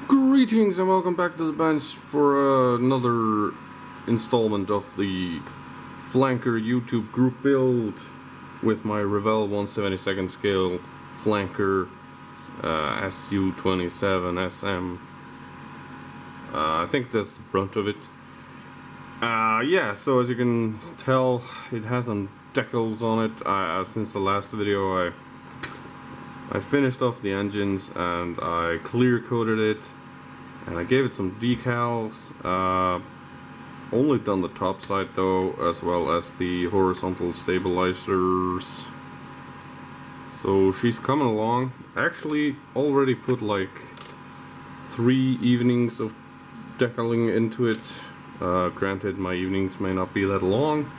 Greetings and welcome back to the bench for another installment of the flanker YouTube group build with my Revell 1/72 scale flanker SU-27 SM. I think that's the brunt of it. Yeah, so as you can tell, it has some decals on it. Since the last video I finished off the engines and I clear coated it and I gave it some decals. Only done the top side though, as well as the horizontal stabilizers. So she's coming along. Actually already put like 3 evenings of decaling into it. Granted, my evenings may not be that long,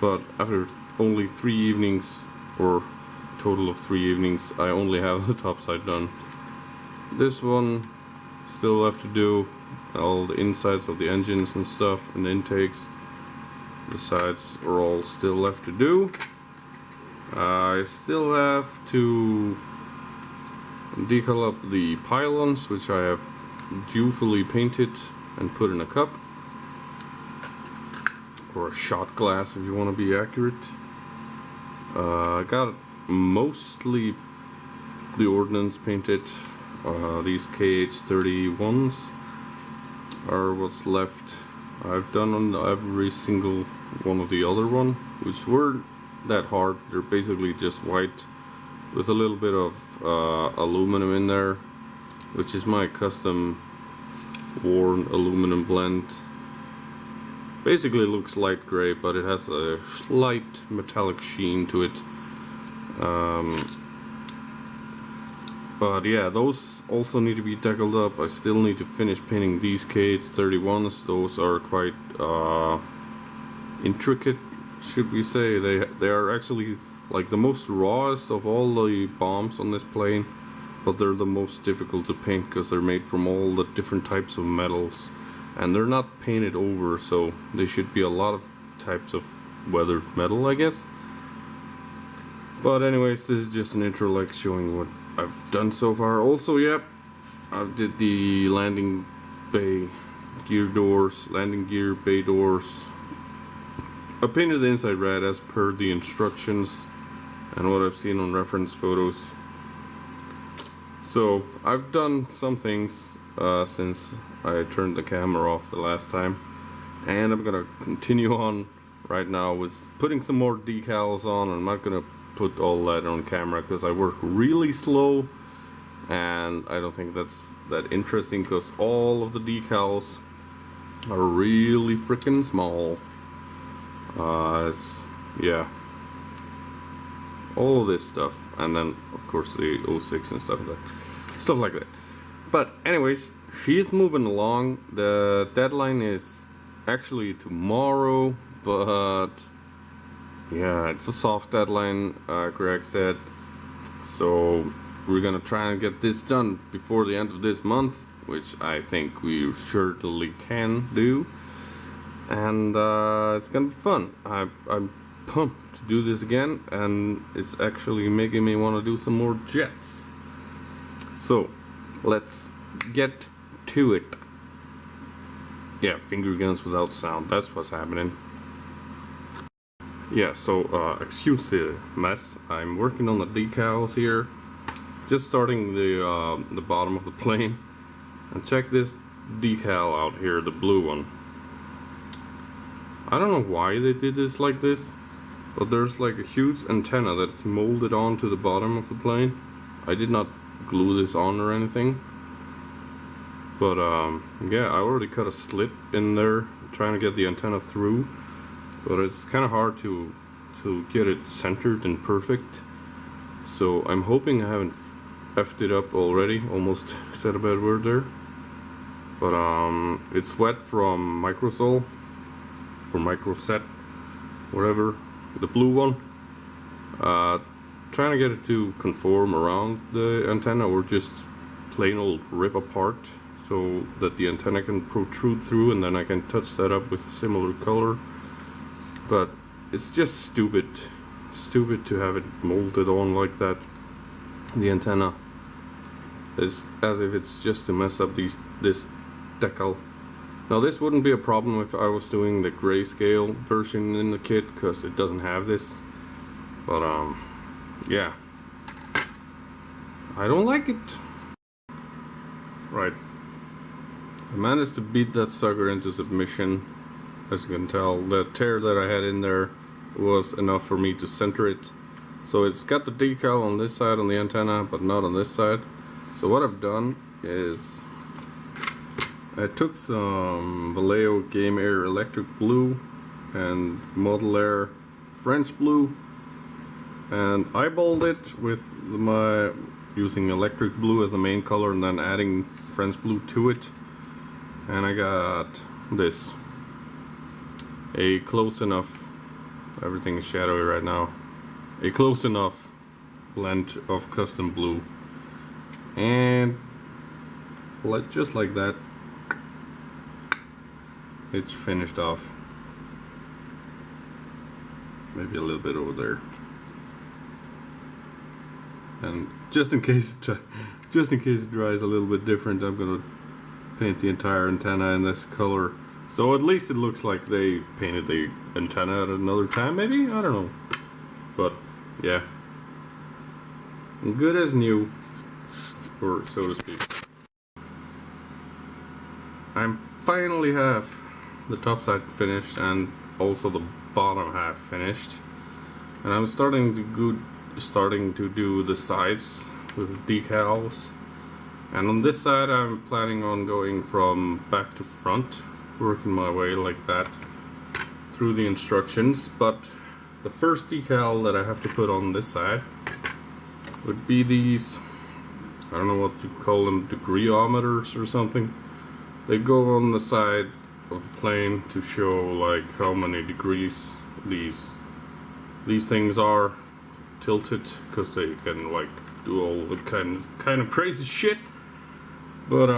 but after only 3 evenings, or total of 3 evenings, I only have the top side done. This one still left to do, all the insides of the engines and stuff and the intakes. The sides are all still left to do. I still have to decal up the pylons, which I have dutifully painted and put in a cup, or a shot glass if you want to be accurate. I got mostly the ordnance painted. These KH-31s are what's left. I've done on every single one of the other one, which weren't that hard. They're basically just white with a little bit of aluminum in there, which is my custom worn aluminum blend. Basically looks light gray, but it has a slight metallic sheen to it. But yeah, those also need to be decaled up. I still need to finish painting these KH-31s. Those are quite intricate, should we say. They are actually like the most rawest of all the bombs on this plane, but they're the most difficult to paint because they're made from all the different types of metals, and they're not painted over, so they should be a lot of types of weathered metal, I guess. But anyways, this is just an intro, like showing what I've done so far. Also, yep, I did the landing bay gear doors, landing gear bay doors. I painted the inside red as per the instructions and what I've seen on reference photos. So I've done some things since I turned the camera off the last time, and I'm gonna continue on right now with putting some more decals on. I'm not gonna put all that on camera because I work really slow, and I don't think that's that interesting because all of the decals are really freaking small. Yeah, all of this stuff, and then of course the 06 and stuff like that. But anyways, she's moving along. The deadline is actually tomorrow, but yeah, it's a soft deadline, Greg said. So we're gonna try and get this done before the end of this month, which I think we certainly can do. And it's gonna be fun. I'm pumped to do this again, and it's actually making me want to do some more jets. So let's get to it. Yeah, finger guns without sound, that's what's happening. Yeah, so excuse the mess. I'm working on the decals here, just starting the bottom of the plane. And check this decal out here, the blue one. I don't know why they did this like this, but there's like a huge antenna that's molded onto the bottom of the plane. I did not glue this on or anything, but yeah, I already cut a slit in there trying to get the antenna through. But it's kind of hard to get it centered and perfect. So I'm hoping I haven't effed it up already. Almost said a bad word there. But it's wet from Microsol or Microset, whatever, the blue one. Trying to get it to conform around the antenna, or just plain old rip apart so that the antenna can protrude through, and then I can touch that up with a similar color. But it's just stupid to have it molded on like that, the antenna. It's as if it's just to mess up this decal. Now this wouldn't be a problem if I was doing the grayscale version in the kit, because it doesn't have this. But yeah, I don't like it. Right, I managed to beat that sucker into submission. As you can tell, the tear that I had in there was enough for me to center it. So it's got the decal on this side on the antenna, but not on this side. So what I've done is I took some Vallejo Game Air Electric Blue and Model Air French Blue and eyeballed it with my using electric blue as the main color and then adding French blue to it, and I got this, a close enough, everything is shadowy right now, a close enough blend of custom blue, and just like that it's finished off. Maybe a little bit over there. And just in case it dries a little bit different, I'm gonna paint the entire antenna in this color. So at least it looks like they painted the antenna at another time, maybe? I don't know. But yeah, good as new, or so to speak. I finally have the top side finished and also the bottom half finished, and I'm starting to do the sides with decals. And on this side I'm planning on going from back to front, working my way like that through the instructions. But the first decal that I have to put on this side would be these, I don't know what to call them, degreeometers or something. They go on the side of the plane to show like how many degrees these things are tilted, because they can like do all the kind of crazy shit. But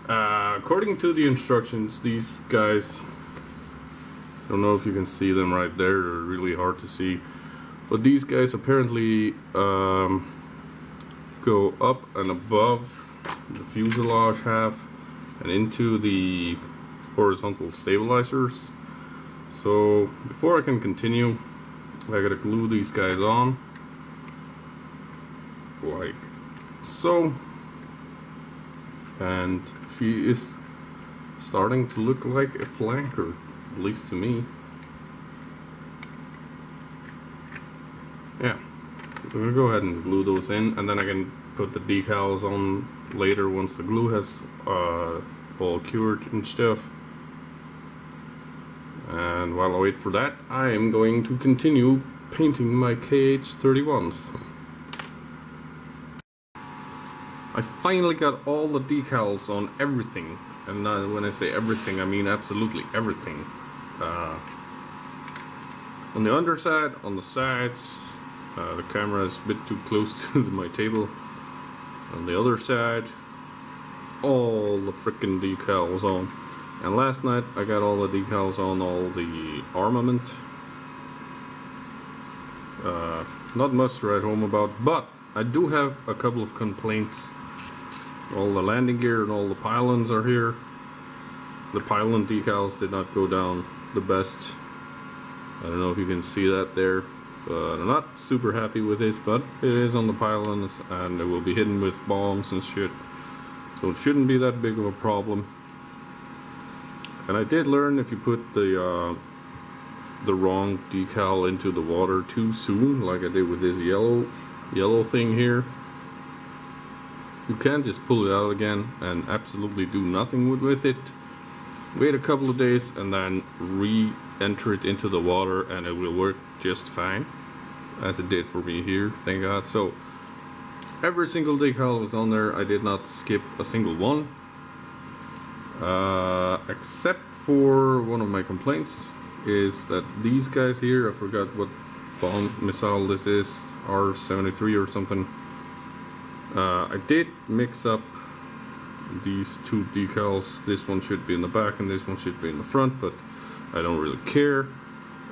according to the instructions, these guys, I don't know if you can see them right there, they're really hard to see, but these guys apparently go up and above the fuselage half and into the horizontal stabilizers. So before I can continue, I gotta glue these guys on like so, and she is starting to look like a flanker, at least to me. Yeah, I'm gonna go ahead and glue those in, and then I can put the decals on later once the glue has all cured and stuff. And while I wait for that, I am going to continue painting my KH-31s. I finally got all the decals on everything, and when I say everything, I mean absolutely everything. On the underside, on the sides, the camera is a bit too close to my table. On the other side, all the frickin' decals on. And last night I got all the decals on all the armament. Not much to write home about, but I do have a couple of complaints. All the landing gear and all the pylons are here. The pylon decals did not go down the best. I don't know if you can see that there, but I'm not super happy with this, but it is on the pylons and it will be hidden with bombs and shit, so it shouldn't be that big of a problem. And I did learn, if you put the wrong decal into the water too soon, like I did with this yellow thing here, you can't just pull it out again and absolutely do nothing with it. Wait a couple of days and then re-enter it into the water and it will work just fine, as it did for me here, thank God. So every single decal was on there. I did not skip a single one, except for one of my complaints is that these guys here, I forgot what bomb missile this is, R-73 or something. I did mix up these two decals. This one should be in the back and this one should be in the front, but I don't really care.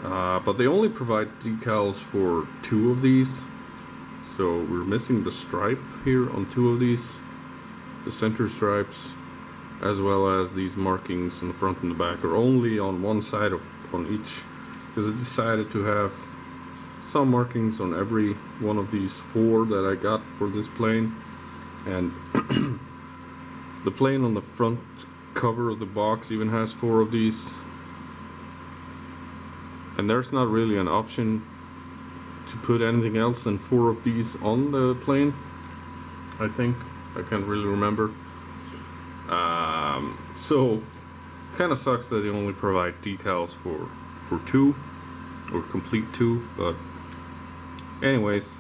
But they only provide decals for two of these, so we're missing the stripe here on two of these. the center stripes, as well as these markings in the front and the back, are only on one side on each, because I decided to have some markings on every one of these 4 that I got for this plane. And the plane on the front cover of the box even has 4 of these, and there's not really an option to put anything else than 4 of these on the plane, I think. I can't really remember. So kind of sucks that they only provide decals for 2, or complete 2, but anyways,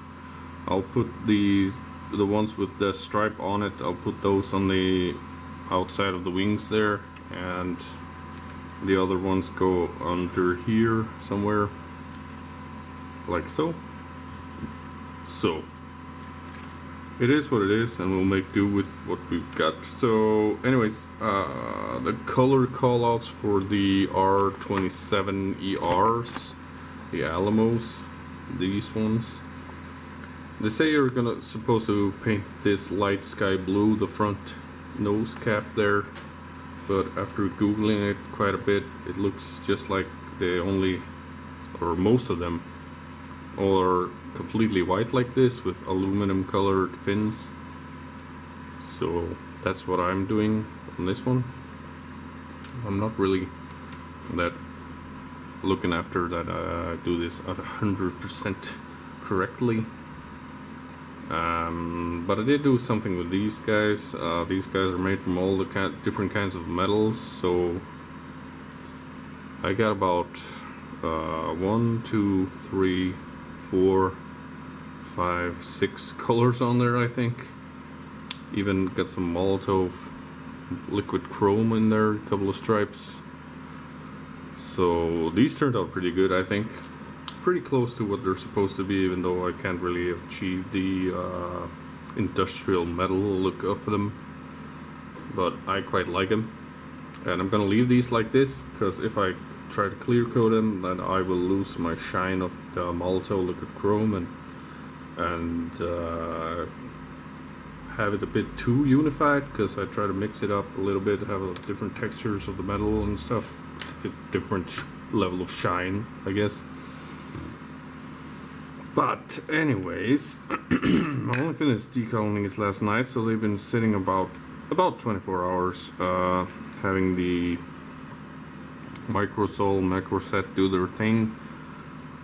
I'll put the ones with the stripe on it, I'll put those on the outside of the wings there, and the other ones go under here somewhere, like so. So it is what it is, and we'll make do with what we've got. So anyways, the color callouts for the R-27 ERs, the Alamos, these ones, they say you're supposed to paint this light sky blue, the front nose cap there, but after googling it quite a bit, it looks just like they only, or most of them, all are completely white like this with aluminum colored fins. So that's what I'm doing on this one. I'm not really that looking after that I do this at 100% correctly. But I did do something with these guys. These guys are made from all the different kinds of metals, so I got about 1, 2, 3, 4, 5, 6 colors on there, I think. Even got some Molotov liquid chrome in there, a couple of stripes. So these turned out pretty good, I think. Pretty close to what they're supposed to be, even though I can't really achieve the industrial metal look of them. But I quite like them. And I'm gonna leave these like this, because if I try to clear coat them, then I will lose my shine of the Molotov liquid chrome and have it a bit too unified, because I try to mix it up a little bit, have different textures of the metal and stuff, fit different level of shine, I guess. But anyways, I only finished decaling these last night, so they've been sitting about 24 hours, having the microsol macroset do their thing.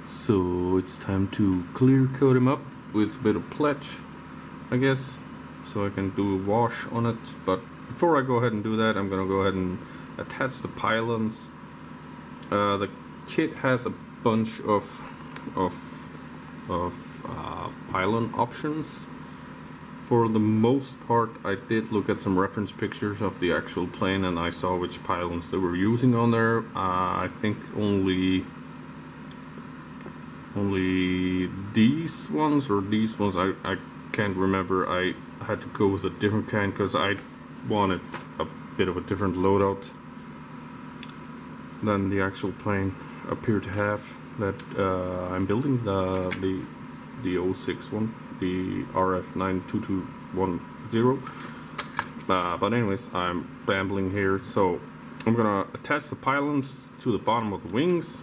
So it's time to clear coat them up with a bit of pledge, I guess, so I can do a wash on it. But before I go ahead and do that, I'm gonna go ahead and attach the pylons. The kit has a bunch of pylon options. For the most part, I did look at some reference pictures of the actual plane, and I saw which pylons they were using on there. I think only these ones, or these ones, I can't remember. I had to go with a different kind because I wanted a bit of a different loadout than the actual plane appeared to have. That I'm building the 06 one, the RF92210. But anyways, I'm rambling here, so I'm gonna attach the pylons to the bottom of the wings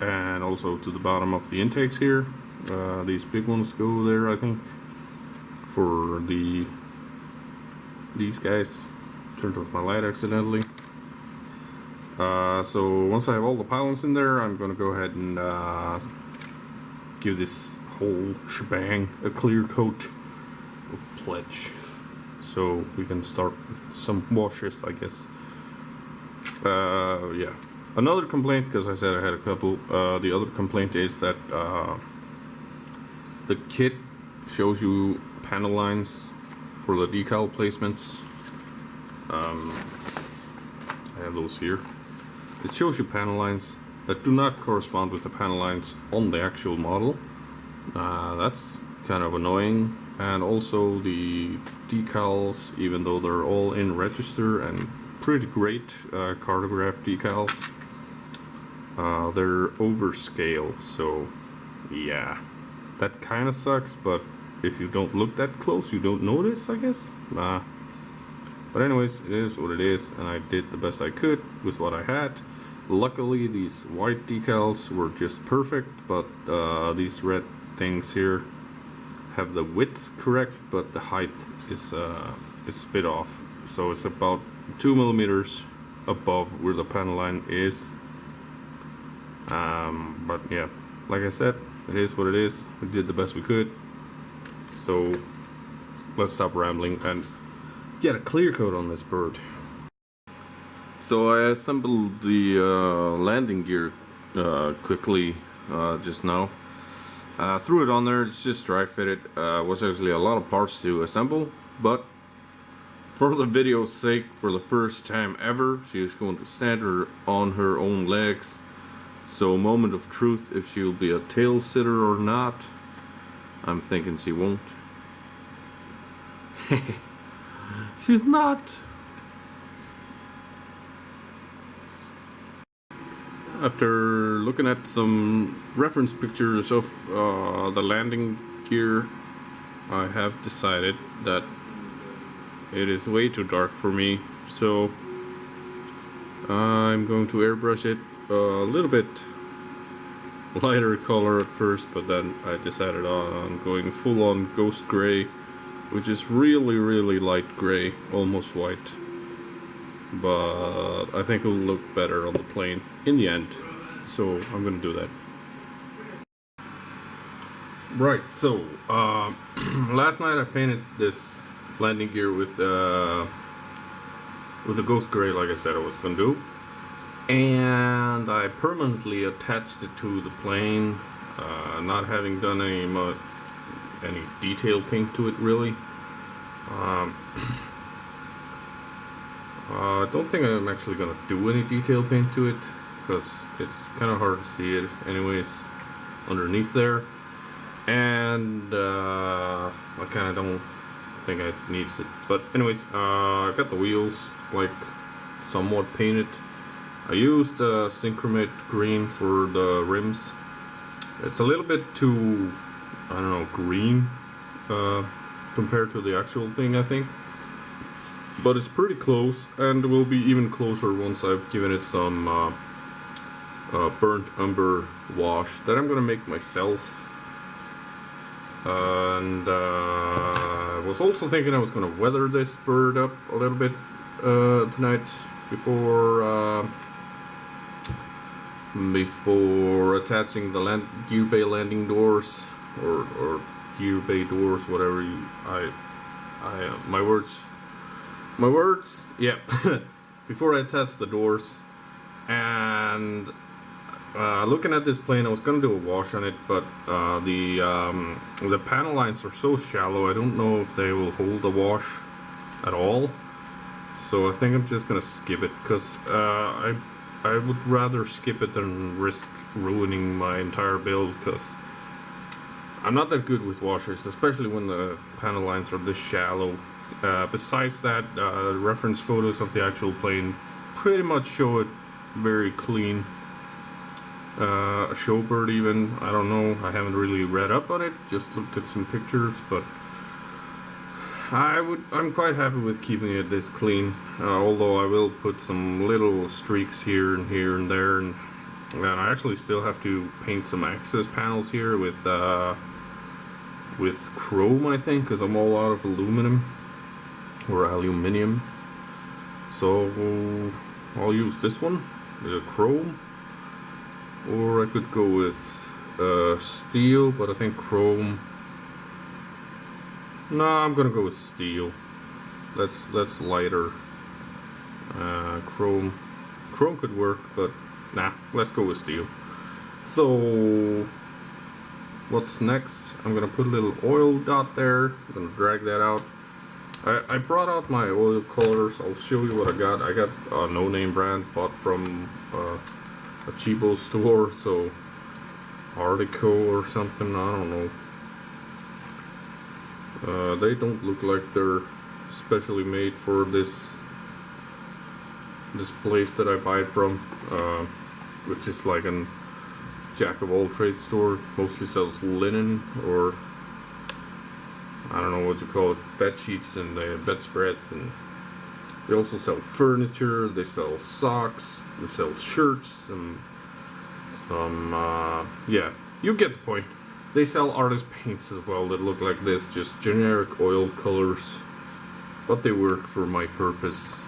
and also to the bottom of the intakes here. These big ones go there, I think, for these guys. Turned off my light accidentally. So once I have all the pylons in there, I'm gonna go ahead and give this whole shebang a clear coat of pledge, so we can start with some washes, I guess. Yeah. Another complaint, because I said I had a couple, the other complaint is that the kit shows you panel lines for the decal placements. I have those here. It shows you panel lines that do not correspond with the panel lines on the actual model. That's kind of annoying. And also the decals, even though they're all in register and pretty great cartograph decals, they're overscale. So yeah, that kind of sucks, but if you don't look that close, you don't notice, I guess. But anyways, it is what it is, and I did the best I could with what I had. Luckily, these white decals were just perfect, but these red things here have the width correct, but the height is a bit off. So it's about 2 millimeters above where the panel line is. But yeah, like I said, it is what it is. We did the best we could. So let's stop rambling and get a clear coat on this bird. So I assembled the landing gear quickly just now. Threw it on there. It's just dry fitted. Was actually a lot of parts to assemble, but for the video's sake, for the first time ever, she is going to stand her on her own legs. So moment of truth, if she'll be a tail sitter or not. I'm thinking she won't. She's not. After looking at some reference pictures of the landing gear, I have decided that it is way too dark for me, so I'm going to airbrush it a little bit lighter color at first, but then I decided on going full on ghost gray, which is really light gray, almost white. But I think it will look better on the plane in the end, so I'm gonna do that. Right, so last night I painted this landing gear with the ghost gray, like I said I was gonna do, and I permanently attached it to the plane, not having done any detail paint to it really. I don't think I'm actually gonna do any detail paint to it, because it's kind of hard to see it anyways underneath there, and I kind of don't think it needs it. But anyways, I got the wheels like somewhat painted. I used Synchromate green for the rims. It's a little bit too, I don't know, green compared to the actual thing, I think. But it's pretty close, and will be even closer once I've given it some burnt umber wash that I'm gonna make myself. And I was also thinking I was gonna weather this bird up a little bit tonight before attaching the gear bay landing doors or gear bay doors, whatever you my words, yeah. Before I test the doors. And looking at this plane, I was gonna do a wash on it, but the panel lines are so shallow, I don't know if they will hold the wash at all. So I think I'm just gonna skip it, because I would rather skip it than risk ruining my entire build, because I'm not that good with washers, especially when the panel lines are this shallow. Besides that, reference photos of the actual plane pretty much show it very clean. A showbird even, I don't know, I haven't really read up on it, just looked at some pictures, but I'm quite happy with keeping it this clean, although I will put some little streaks here and there, and I actually still have to paint some access panels here with chrome, I think, because I'm all out of aluminum or aluminium. So I'll use this one, the chrome, or I could go with steel, but I think chrome. No, I'm gonna go with steel. That's lighter. Chrome could work, but nah, let's go with steel. So what's next? I'm gonna put a little oil dot there. I'm gonna drag that out. I brought out my oil colors. I'll show you what I got. I got a no-name brand bought from a cheapo store, so Artico or something, I don't know. They don't look like they're specially made for this place that I buy it from, which is like a jack of all trades store. Mostly sells linen, or I don't know what you call it, bed sheets and bedspreads and They also sell furniture, they sell socks, they sell shirts, and some, yeah, you get the point. They sell artist paints as well that look like this, just generic oil colors, but they work for my purpose.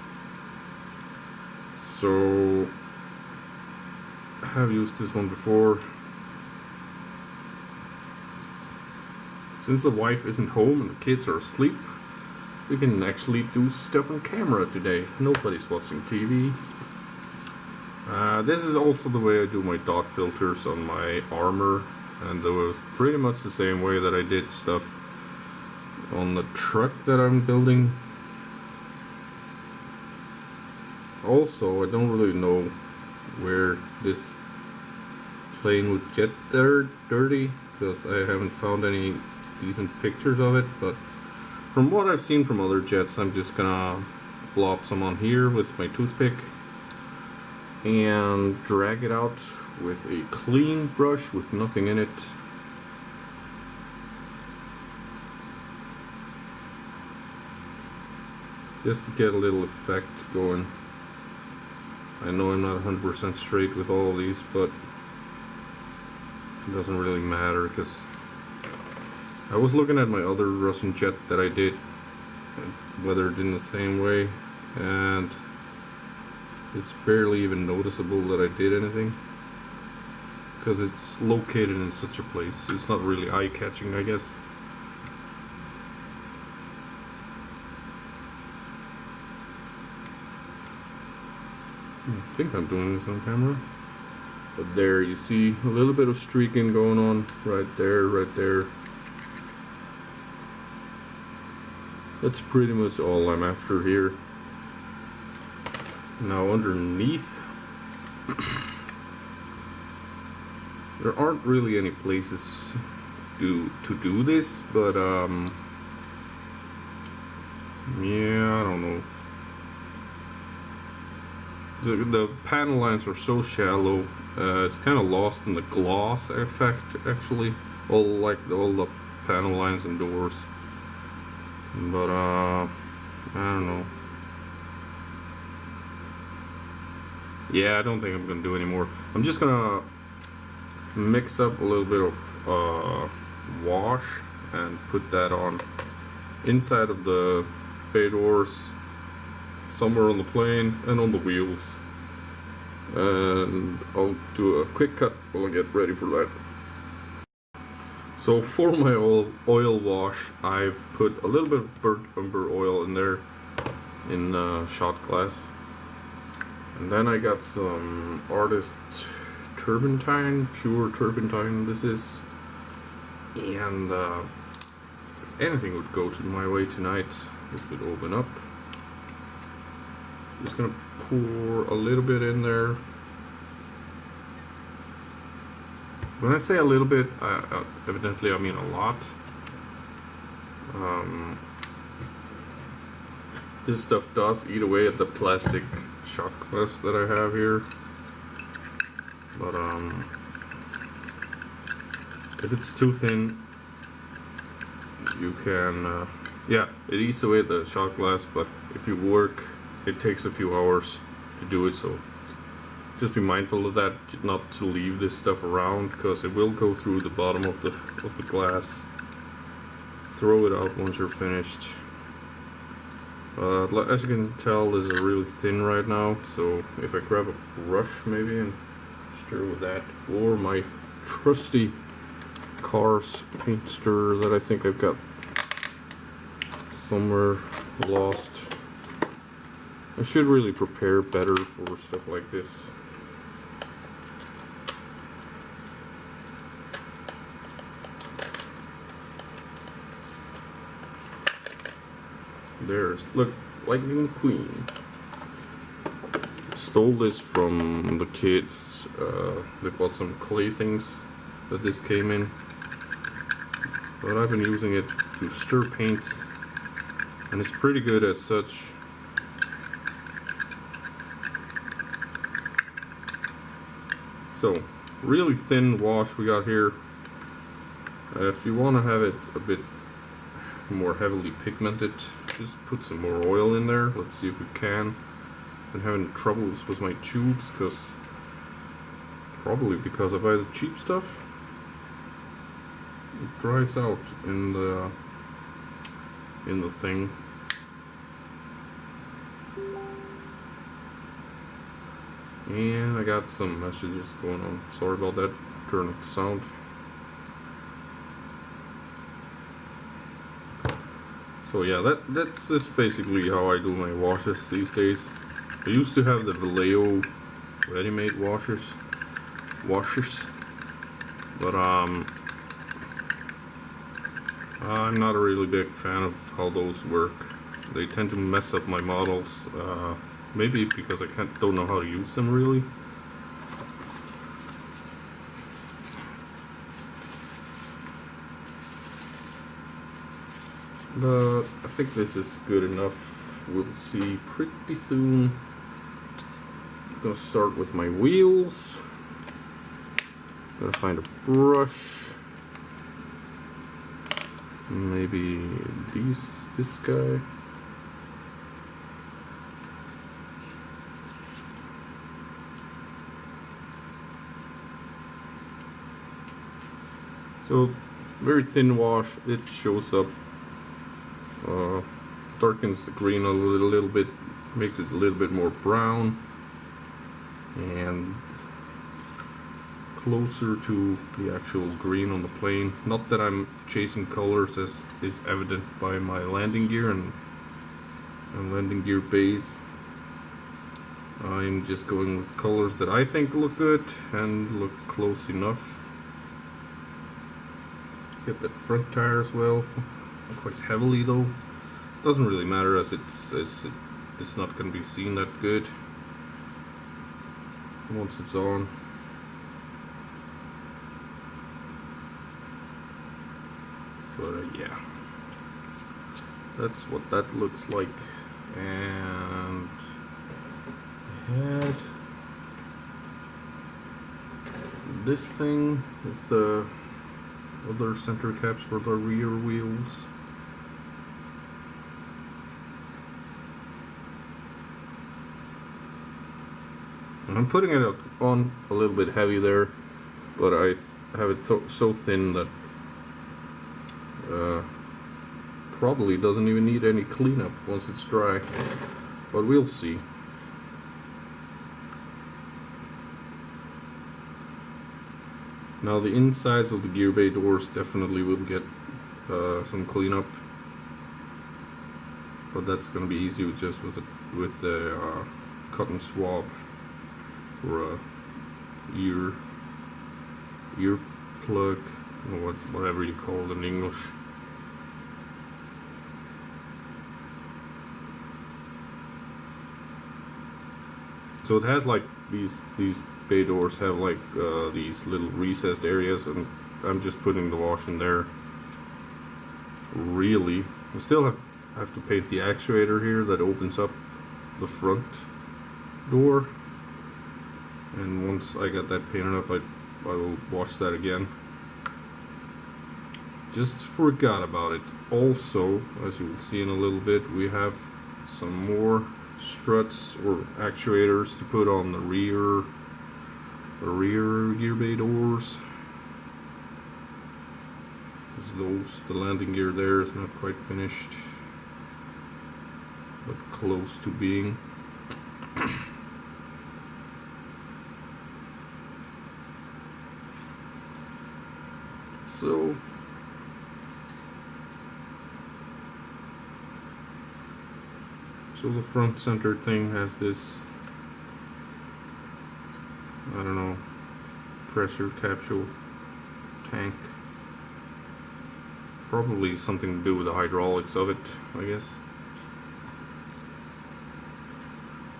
So, I have used this one before. Since the wife isn't home and the kids are asleep, we can actually do stuff on camera today. Nobody's watching TV. This is also the way I do my dot filters on my armor, and it was pretty much the same way that I did stuff on the truck that I'm building. Also, I don't really know where this plane would get there dirty, because I haven't found any decent pictures of it, but from what I've seen from other jets, I'm just gonna blob some on here with my toothpick and drag it out with a clean brush with nothing in it. Just to get a little effect going. I know I'm not 100% straight with all of these, but it doesn't really matter because I was looking at my other Russian jet that I did, weathered in the same way, and it's barely even noticeable that I did anything because it's located in such a place. It's not really eye-catching, I guess. I think I'm doing this on camera, but there you see a little bit of streaking going on right there, right there. That's pretty much all I'm after here. Now underneath, there aren't really any places to do this, but yeah, I don't know. The panel lines are so shallow, it's kind of lost in the gloss effect actually, all the panel lines and doors. But I don't know. Yeah, I don't think I'm gonna do any more. I'm just gonna mix up a little bit of wash and put that on inside of the bay doors, somewhere on the plane and on the wheels, and I'll do a quick cut while I get ready for that. So for my oil wash, I've put a little bit of burnt umber oil in there in shot glass, and then I got some artist turpentine, pure turpentine this is, and anything would go to my way tonight. This would open up. Just gonna pour a little bit in there. When I say a little bit, evidently I mean a lot. This stuff does eat away at the plastic shot glass that I have here. But if it's too thin, you can, yeah, it eats away at the shot glass, but if you work, it takes a few hours to do it, so just be mindful of that, not to leave this stuff around, because it will go through the bottom of the glass. Throw it out once you're finished. As you can tell, this is really thin right now, so if I grab a brush maybe and stir with that, or my trusty Cars paint stirrer that I think I've got somewhere lost. I should really prepare better for stuff like this. There's, look, Lightning McQueen. Stole this from the kids. They bought some clay things that this came in. But I've been using it to stir paints, and it's pretty good as such. So, really thin wash we got here. If you want to have it a bit more heavily pigmented, just put some more oil in there. Let's see if we can. I'm having troubles with my tubes probably because I buy the cheap stuff. It dries out in the thing. And I got some messages going on. Sorry about that. Turn up the sound. So yeah, that's basically how I do my washers these days. I used to have the Vallejo ready-made washers, but I'm not a really big fan of how those work. They tend to mess up my models. Maybe because I don't know how to use them really. But I think this is good enough. We'll see pretty soon. I'm gonna start with my wheels. Gotta find a brush. Maybe this guy. So very thin wash. It shows up. Darkens the green a little bit, makes it a little bit more brown and closer to the actual green on the plane. Not that I'm chasing colors, as is evident by my landing gear and landing gear base. I'm just going with colors that I think look good and look close enough. Get that front tire as well, quite heavily though. Doesn't really matter as it's not going to be seen that good once it's on. But yeah, that's what that looks like. And I had this thing with the other center caps for the rear wheels. I'm putting it on a little bit heavy there, but I have it so thin that probably doesn't even need any cleanup once it's dry, but we'll see. Now the insides of the gear bay doors definitely will get some cleanup, but that's going to be easy with just with the cotton swab or a ear plug, or whatever you call it in English. So it has like these bay doors have like these little recessed areas, and I'm just putting the wash in there. Really, I still have to paint the actuator here that opens up the front door, and once I got that painted up, I will wash that again. Just forgot about it. Also, as you will see in a little bit, we have some more struts or actuators to put on the rear gear bay doors. The landing gear there is not quite finished, but close to being. So the front center thing has this, I don't know, pressure capsule tank. Probably something to do with the hydraulics of it, I guess.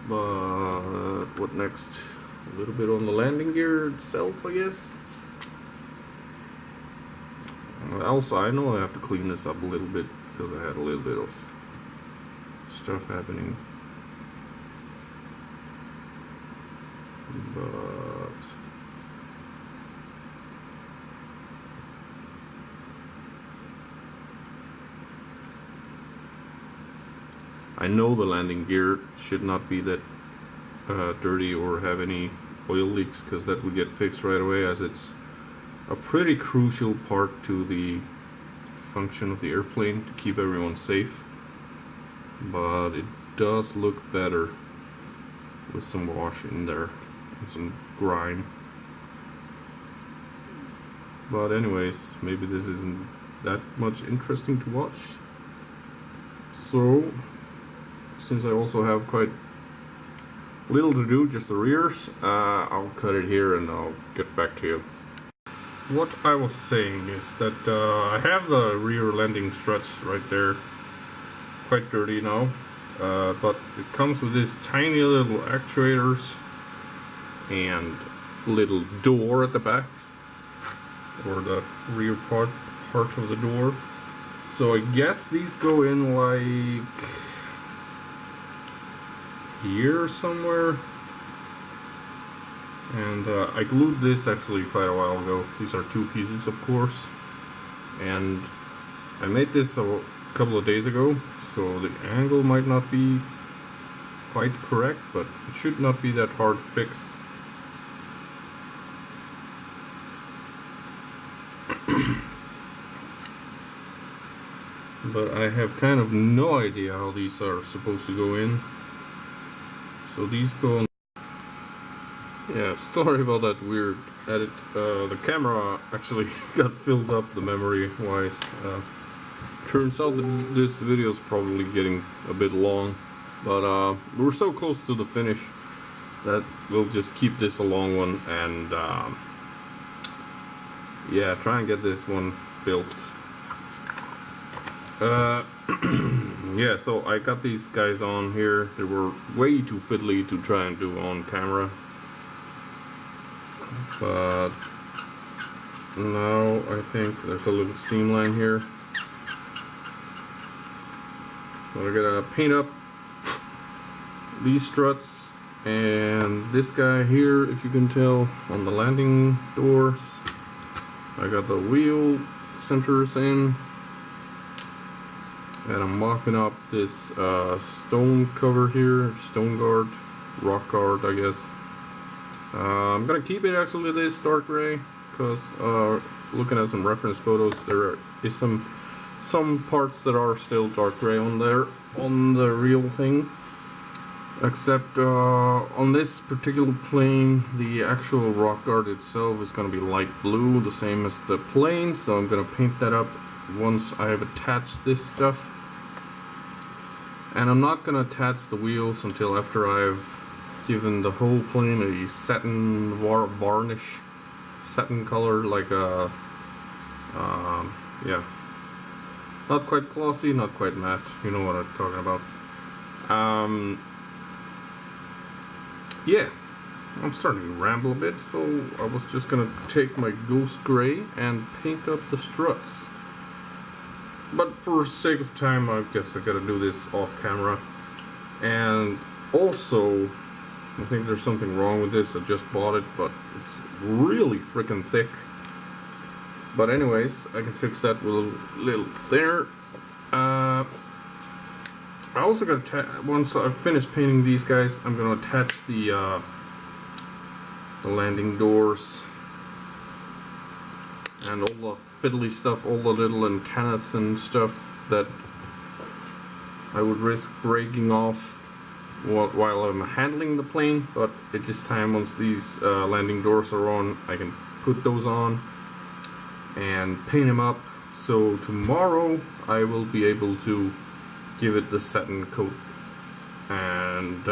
But what next? A little bit on the landing gear itself, I guess. Also, I know I have to clean this up a little bit because I had a little bit of stuff happening. But I know the landing gear should not be that dirty or have any oil leaks, because that would get fixed right away, as it's a pretty crucial part to the function of the airplane to keep everyone safe. But it does look better with some wash in there and some grime. But anyways, maybe this isn't that much interesting to watch. So, since I also have quite little to do, just the rears, I'll cut it here and I'll get back to you. What I was saying is that I have the rear landing struts right there, quite dirty now, but it comes with these tiny little actuators and little door at the backs, or the rear part of the door. So I guess these go in like here somewhere. And I glued this actually quite a while ago. These are 2 pieces, of course. And I made this a couple of days ago, so the angle might not be quite correct, but it should not be that hard to fix. But I have kind of no idea how these are supposed to go in. So these go on. Yeah, sorry about that weird edit. The camera actually got filled up, the memory wise. Turns out that this video is probably getting a bit long, but we're so close to the finish that we'll just keep this a long one and yeah, try and get this one built. Yeah, so I got these guys on here. They were way too fiddly to try and do on camera, but now I think there's a little seam line here. So we're gonna paint up these struts and this guy here, if you can tell, on the landing doors. I got the wheel centers in, and I'm mocking up this stone cover here, stone guard, rock guard, I guess. I'm gonna keep it actually this dark gray, because looking at some reference photos, there is some parts that are still dark gray on there on the real thing. Except on this particular plane, the actual rock guard itself is going to be light blue, the same as the plane. So I'm going to paint that up once I have attached this stuff. And I'm not going to attach the wheels until after I've given the whole plane a satin varnish, satin color, like a yeah, not quite glossy, not quite matte. You know what I'm talking about. Yeah, I'm starting to ramble a bit, so I was just gonna take my ghost gray and paint up the struts. But for sake of time, I guess I gotta do this off camera. And also, I think there's something wrong with this. I just bought it, but it's really freaking thick. But anyways, I can fix that with a little thinner. I also got once I finish painting these guys, I'm going to attach the landing doors and all the fiddly stuff, all the little antennas and stuff that I would risk breaking off while I'm handling the plane. But at this time, once these landing doors are on, I can put those on and paint them up. So tomorrow I will be able to give it the satin coat and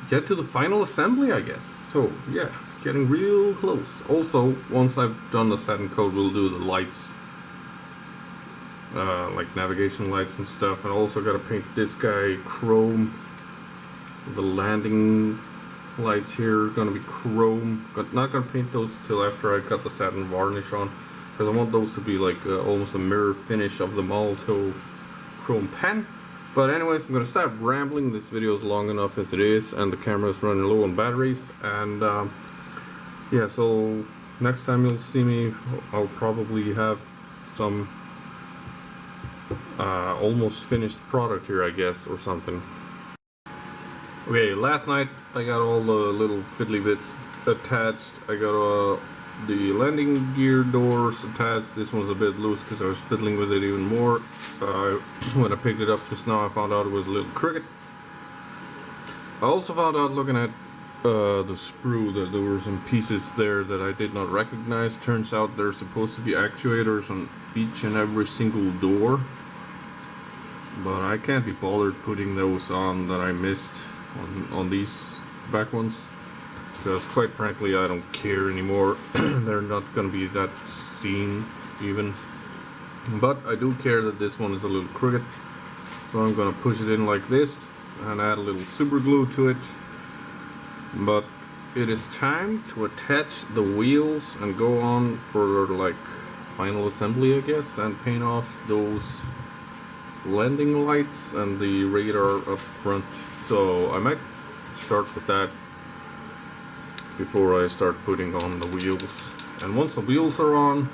get to the final assembly, I guess. So yeah, getting real close. Also, once I've done the satin coat, we'll do the lights, like navigation lights and stuff. And also got to paint this guy chrome. The landing lights here are gonna be chrome. Not gonna paint those till after I got the satin varnish on, because I want those to be like almost a mirror finish of the Malto chrome pen. But anyways, I'm gonna stop rambling. This video is long enough as it is, and the camera is running low on batteries. And yeah, so next time you'll see me, I'll probably have some almost finished product here, I guess, or something. Okay, last night I got all the little fiddly bits attached. I got the landing gear doors attached. This one's a bit loose because I was fiddling with it even more. When I picked it up just now, I found out it was a little crooked. I also found out looking at the sprue that there were some pieces there that I did not recognize. Turns out there's supposed to be actuators on each and every single door, but I can't be bothered putting those on that I missed on these back ones, because quite frankly I don't care anymore. They're not gonna be that seen even, but I do care that this one is a little crooked, so I'm gonna push it in like this and add a little super glue to it. But it is time to attach the wheels and go on for like final assembly, I guess, and paint off those landing lights and the radar up front. So I might start with that before I start putting on the wheels. And once the wheels are on,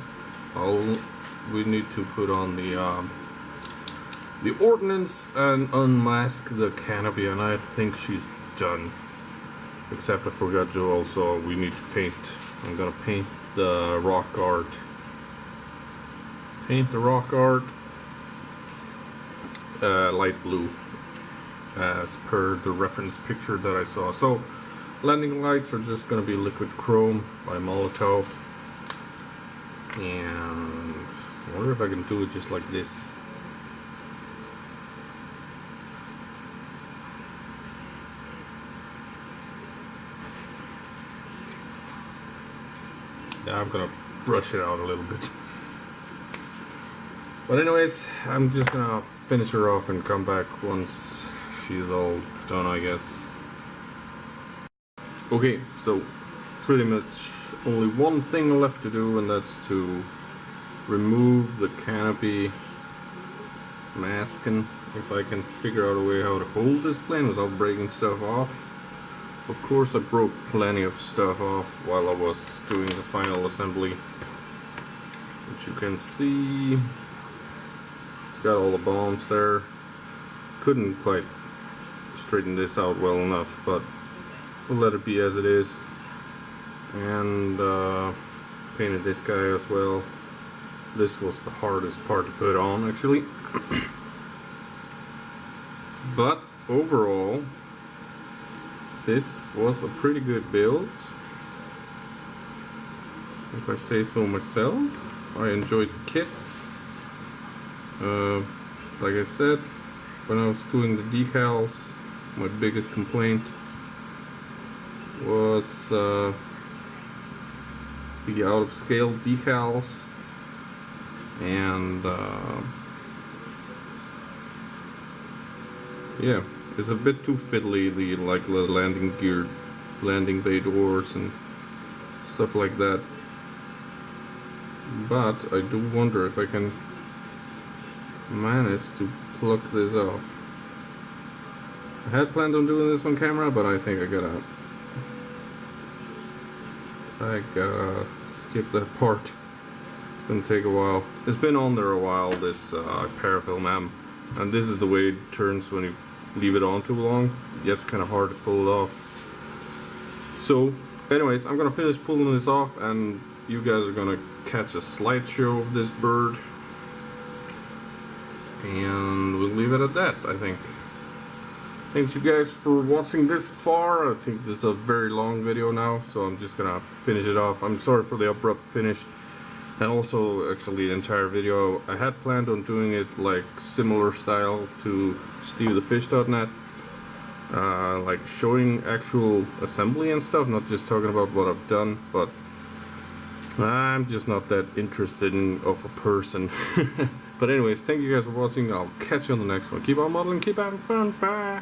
we need to put on the ordnance and unmask the canopy, and I think she's done. Except I forgot to also, we need to paint. I'm gonna paint the rock art. Paint the rock art light blue, as per the reference picture that I saw. So landing lights are just gonna be liquid chrome by Molotov, and I wonder if I can do it just like this. Yeah, I'm gonna brush it out a little bit. But anyways, I'm just gonna finish her off and come back once she's all done, I guess. Okay, so pretty much only one thing left to do, and that's to remove the canopy masking. If I can figure out a way how to hold this plane without breaking stuff off. Of course I broke plenty of stuff off while I was doing the final assembly, which you can see. It's got all the bombs there. Couldn't quite straighten this out well enough, but we'll let it be as it is. And painted this guy as well. This was the hardest part to put on, actually. But overall, this was a pretty good build, if I say so myself. I enjoyed the kit. Like I said, when I was doing the decals, my biggest complaint was the out of scale decals, and yeah, it's a bit too fiddly, the landing gear, landing bay doors and stuff like that. But I do wonder if I can manage to pluck this off. I had planned on doing this on camera, but I think I gotta skip that part. It's gonna take a while. It's been on there a while, this parafilm M, and this is the way it turns when you leave it on too long. It gets kind of hard to pull it off. So anyways, I'm gonna finish pulling this off, and you guys are gonna catch a slideshow of this bird, and we'll leave it at that, I think. Thanks you guys for watching this far. I think this is a very long video now, so I'm just gonna finish it off. I'm sorry for the abrupt finish, and also actually the entire video. I had planned on doing it like similar style to SteveTheFish.net, like showing actual assembly and stuff, not just talking about what I've done, but I'm just not that interested in of a person. But anyways, thank you guys for watching. I'll catch you on the next one. Keep on modeling, keep having fun. Bye.